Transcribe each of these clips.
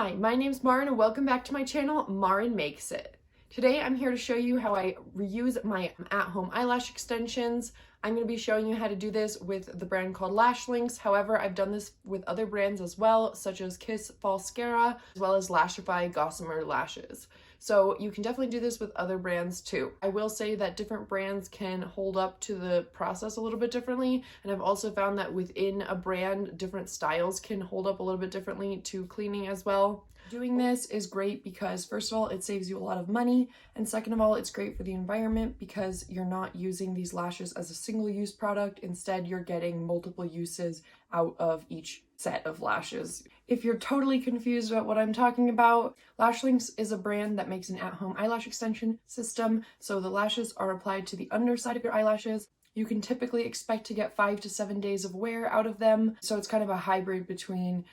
Hi, my name's Maren and welcome back to my channel, Maren Makes It. Today I'm here to show you how I reuse my at-home eyelash extensions. I'm going to be showing you how to do this with the brand called LashLinx. However, I've done this with other brands as well, such as KISS FALSCARA, as well as LASHIFY gossamer lashes. So you can definitely do this with other brands too. I will say that different brands can hold up to the process a little bit differently, and I've also found that within a brand, different styles can hold up a little bit differently to cleaning as well. Doing this is great because first of all, it saves you a lot of money, and second of all, it's great for the environment because you're not using these lashes as a single-use product. Instead, you're getting multiple uses out of each set of lashes. If you're totally confused about what I'm talking about, LashLinx is a brand that makes an at-home eyelash extension system. So the lashes are applied to the underside of your eyelashes. You can typically expect to get 5 to 7 days of wear out of them. So it's kind of a hybrid between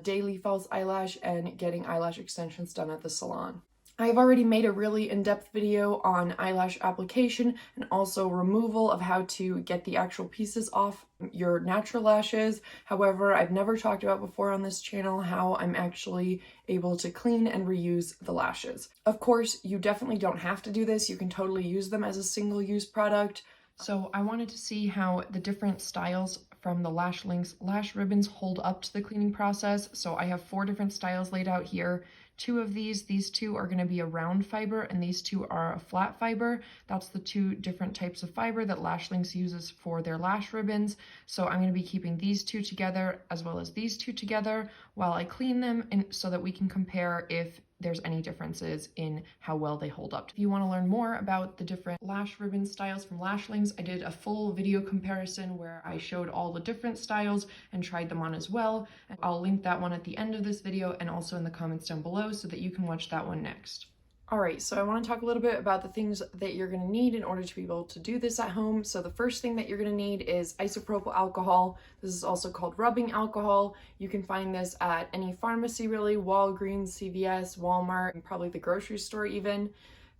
daily false eyelash and getting eyelash extensions done at the salon. I've already made a really in-depth video on eyelash application and also removal of how to get the actual pieces off your natural lashes. However, I've never talked about before on this channel how I'm actually able to clean and reuse the lashes. Of course, you definitely don't have to do this. You can totally use them as a single-use product. So I wanted to see how the different styles from the LashLinx lash ribbons hold up to the cleaning process. So I have 4 different styles laid out here. 2 of these two are going to be a round fiber and these 2 are a flat fiber. That's the 2 different types of fiber that LashLinx uses for their lash ribbons. So I'm going to be keeping these 2 together as well as these 2 together while I clean them, and so that we can compare if there's any differences in how well they hold up. If you want to learn more about the different lash ribbon styles from LashLinx, I did a full video comparison where I showed all the different styles and tried them on as well. And I'll link that one at the end of this video and also in the comments down below so that you can watch that one next. Alright, so I want to talk a little bit about the things that you're going to need in order to be able to do this at home. So the first thing that you're going to need is isopropyl alcohol. This is also called rubbing alcohol. You can find this at any pharmacy really, Walgreens, CVS, Walmart, and probably the grocery store even.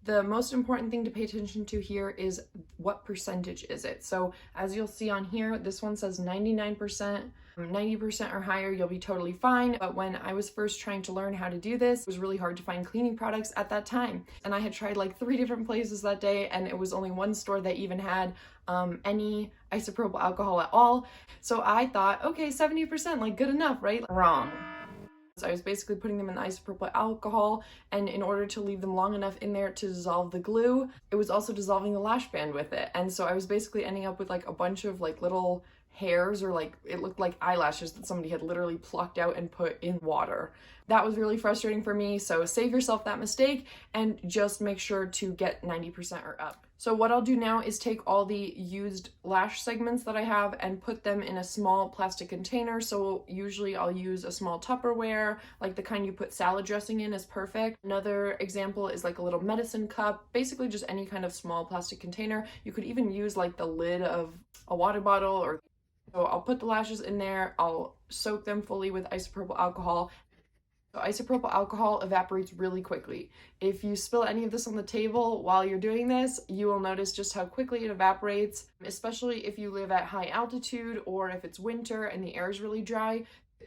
The most important thing to pay attention to here is what percentage is it. So as you'll see on here, this one says 99%. 90% or higher, you'll be totally fine. But when I was first trying to learn how to do this, it was really hard to find cleaning products at that time. And I had tried like 3 different places that day, and it was only one store that even had any isopropyl alcohol at all. So I thought, okay, 70%, like good enough, right? Wrong. So I was basically putting them in the isopropyl alcohol, and in order to leave them long enough in there to dissolve the glue, it was also dissolving the lash band with it. And so I was basically ending up with like a bunch of like little hairs, or like it looked like eyelashes that somebody had literally plucked out and put in water. That was really frustrating for me, so save yourself that mistake and just make sure to get 90% or up. So what I'll do now is take all the used lash segments that I have and put them in a small plastic container. So usually I'll use a small Tupperware, like the kind you put salad dressing in is perfect. Another example is like a little medicine cup, basically just any kind of small plastic container. You could even use like the lid of a water bottle or so I'll put the lashes in there, I'll soak them fully with isopropyl alcohol. So isopropyl alcohol evaporates really quickly. If you spill any of this on the table while you're doing this, you will notice just how quickly it evaporates, especially if you live at high altitude or if it's winter and the air is really dry.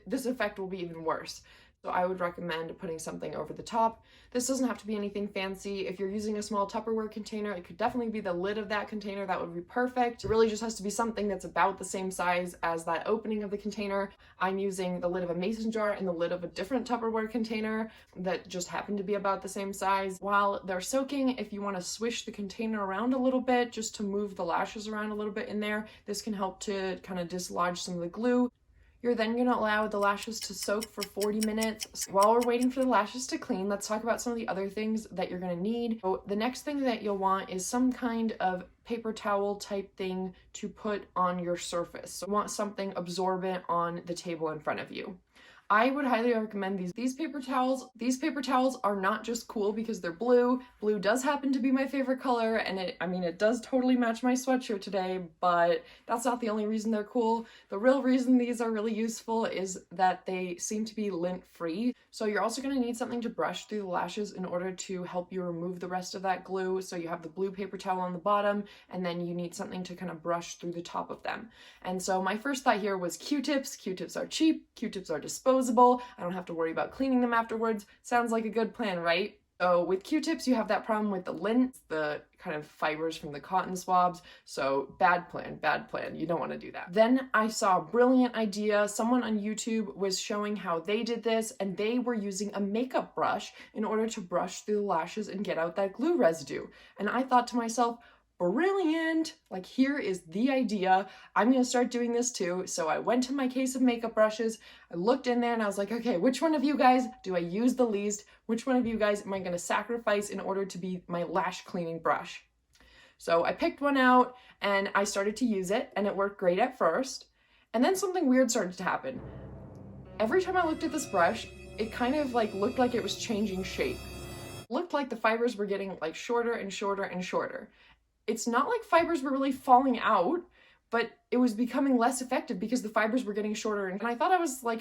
This effect will be even worse. So I would recommend putting something over the top. This doesn't have to be anything fancy. If you're using a small Tupperware container, it could definitely be the lid of that container. That would be perfect. It really just has to be something that's about the same size as that opening of the container. I'm using the lid of a mason jar and the lid of a different Tupperware container that just happened to be about the same size. While they're soaking, if you want to swish the container around a little bit just to move the lashes around a little bit in there, this can help to kind of dislodge some of the glue. You're then going to allow the lashes to soak for 40 minutes. While we're waiting for the lashes to clean, let's talk about some of the other things that you're going to need. So the next thing that you'll want is some kind of paper towel type thing to put on your surface. So you want something absorbent on the table in front of you. I would highly recommend these paper towels. These paper towels are not just cool because they're blue. Blue does happen to be my favorite color, and it does totally match my sweatshirt today, but that's not the only reason they're cool. The real reason these are really useful is that they seem to be lint-free. So you're also going to need something to brush through the lashes in order to help you remove the rest of that glue. So you have the blue paper towel on the bottom, and then you need something to kind of brush through the top of them. And so my first thought here was Q-tips. Q-tips are cheap, Q-tips are disposable, disposable. I don't have to worry about cleaning them afterwards. Sounds like a good plan, right? So with Q-tips, you have that problem with the lint, the kind of fibers from the cotton swabs. So bad plan, bad plan. You don't want to do that. Then I saw a brilliant idea. Someone on YouTube was showing how they did this, and they were using a makeup brush in order to brush through the lashes and get out that glue residue. And I thought to myself, brilliant, like here is the idea. I'm gonna start doing this too. So I went to my case of makeup brushes, I looked in there and I was like, okay, which one of you guys do I use the least? Which one of you guys am I gonna sacrifice in order to be my lash cleaning brush? So I picked one out and I started to use it, and it worked great at first. And then something weird started to happen. Every time I looked at this brush, it kind of like looked like it was changing shape. It looked like the fibers were getting like shorter and shorter and shorter. It's not like fibers were really falling out, but it was becoming less effective because the fibers were getting shorter. And I thought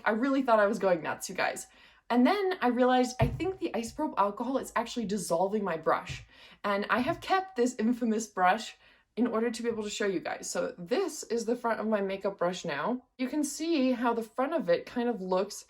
I really thought I was going nuts, you guys. And then I realized I think the isopropyl alcohol is actually dissolving my brush. And I have kept this infamous brush in order to be able to show you guys. So this is the front of my makeup brush now. You can see how the front of it kind of looks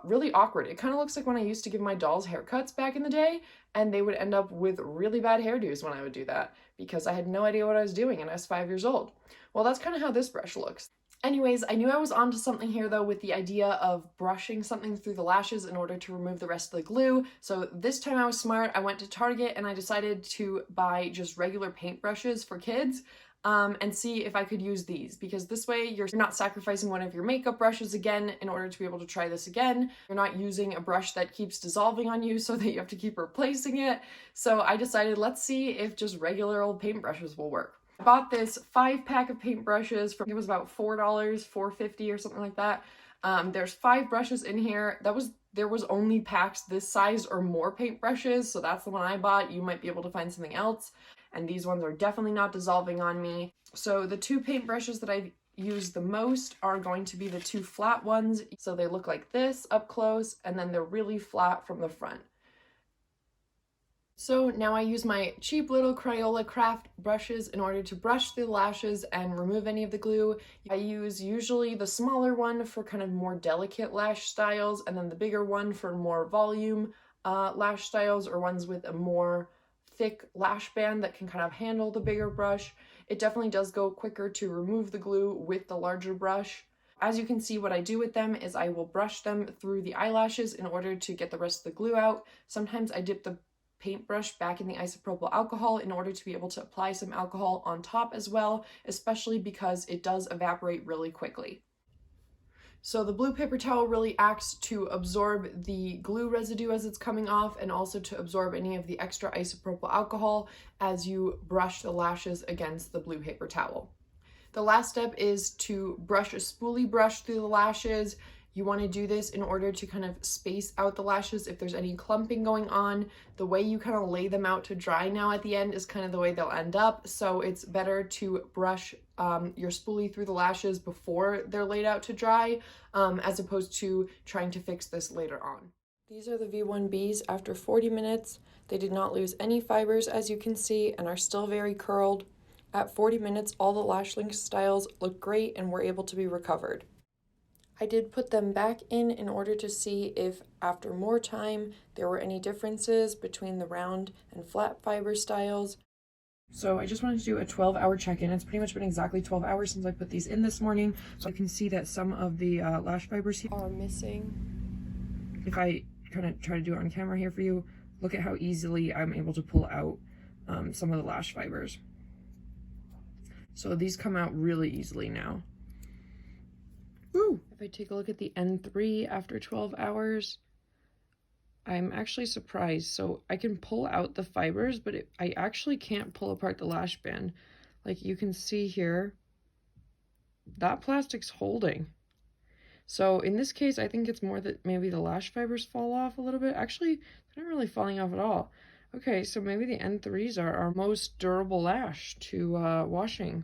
really awkward. It kind of looks like when I used to give my dolls haircuts back in the day, and they would end up with really bad hairdos when I would do that because I had no idea what I was doing and I was 5 years old. Well, that's kind of how this brush looks. Anyways, I knew I was onto something here though with the idea of brushing something through the lashes in order to remove the rest of the glue. So this time I was smart. I went to Target and I decided to buy just regular paintbrushes for kids. And see if I could use these, because this way you're not sacrificing one of your makeup brushes again in order to be able to try this again. You're not using a brush that keeps dissolving on you so that you have to keep replacing it. So I decided, let's see if just regular old paintbrushes will work. I bought this 5-pack of paintbrushes for, it was about $4, $4.50 or something like that. There's 5 brushes in here. There was only packs this size or more paintbrushes, so that's the one I bought. You might be able to find something else. And these ones are definitely not dissolving on me. So the 2 paintbrushes that I've used the most are going to be the 2 flat ones. So they look like this up close, and then they're really flat from the front. So now I use my cheap little Crayola craft brushes in order to brush through the lashes and remove any of the glue. I use usually the smaller one for kind of more delicate lash styles, and then the bigger one for more volume lash styles, or ones with a more thick lash band that can kind of handle the bigger brush. It definitely does go quicker to remove the glue with the larger brush. As you can see, what I do with them is I will brush them through the eyelashes in order to get the rest of the glue out. Sometimes I dip the paintbrush back in the isopropyl alcohol in order to be able to apply some alcohol on top as well, especially because it does evaporate really quickly. So the blue paper towel really acts to absorb the glue residue as it's coming off, and also to absorb any of the extra isopropyl alcohol as you brush the lashes against the blue paper towel. The last step is to brush a spoolie brush through the lashes. You want to do this in order to kind of space out the lashes if there's any clumping going on. The way you kind of lay them out to dry now at the end is kind of the way they'll end up. So it's better to brush your spoolie through the lashes before they're laid out to dry, as opposed to trying to fix this later on. These are the V1Bs after 40 minutes. They did not lose any fibers, as you can see, and are still very curled. At 40 minutes, all the LashLinx styles look great and were able to be recovered. I did put them back in order to see if after more time there were any differences between the round and flat fiber styles. So I just wanted to do a 12-hour check-in. It's pretty much been exactly 12 hours since I put these in this morning. So you can see that some of the lash fibers here are missing. If I kind of try to do it on camera here for you, look at how easily I'm able to pull out some of the lash fibers. So these come out really easily now. Woo! If I take a look at the N3 after 12 hours, I'm actually surprised. So I can pull out the fibers, but I actually can't pull apart the lash band. Like you can see here, that plastic's holding. So in this case, I think it's more that maybe the lash fibers fall off a little bit. Actually, they're not really falling off at all. Okay, so maybe the N3s are our most durable lash to washing.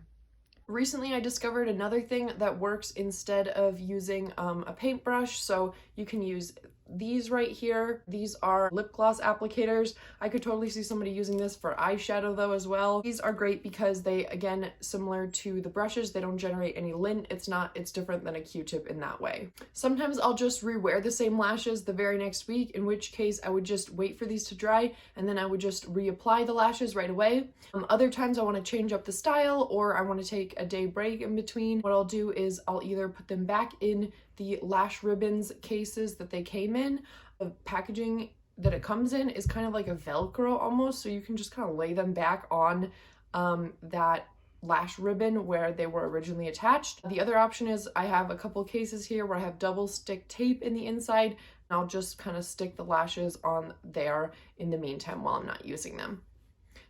Recently, I discovered another thing that works instead of using a paintbrush. So you can use these right here, these are lip gloss applicators. I could totally see somebody using this for eyeshadow though as well. These are great because they, again, similar to the brushes, they don't generate any lint. It's different than a Q-tip in that way. Sometimes I'll just rewear the same lashes the very next week, in which case I would just wait for these to dry and then I would just reapply the lashes right away. Other times I want to change up the style, or I want to take a day break in between. What I'll do is I'll either put them back in the lash ribbons cases that they came in. The packaging that it comes in is kind of like a Velcro almost, so you can just kind of lay them back on that lash ribbon where they were originally attached. The other option is I have a couple cases here where I have double stick tape in the inside, and I'll just kind of stick the lashes on there in the meantime while I'm not using them.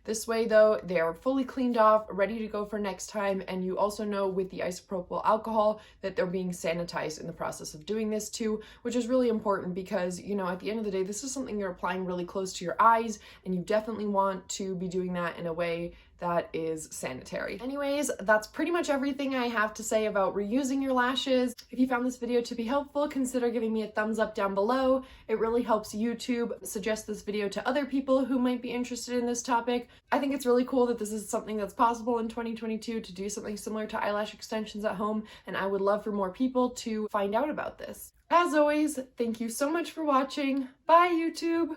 This way though, they are fully cleaned off, ready to go for next time, and you also know with the isopropyl alcohol that they're being sanitized in the process of doing this too, which is really important because, you know, at the end of the day, this is something you're applying really close to your eyes, and you definitely want to be doing that in a way that is sanitary. Anyways, that's pretty much everything I have to say about reusing your lashes. If you found this video to be helpful, consider giving me a thumbs up down below. It really helps YouTube suggest this video to other people who might be interested in this topic. I think it's really cool that this is something that's possible in 2022 to do something similar to eyelash extensions at home, and I would love for more people to find out about this. As always, thank you so much for watching. Bye, YouTube!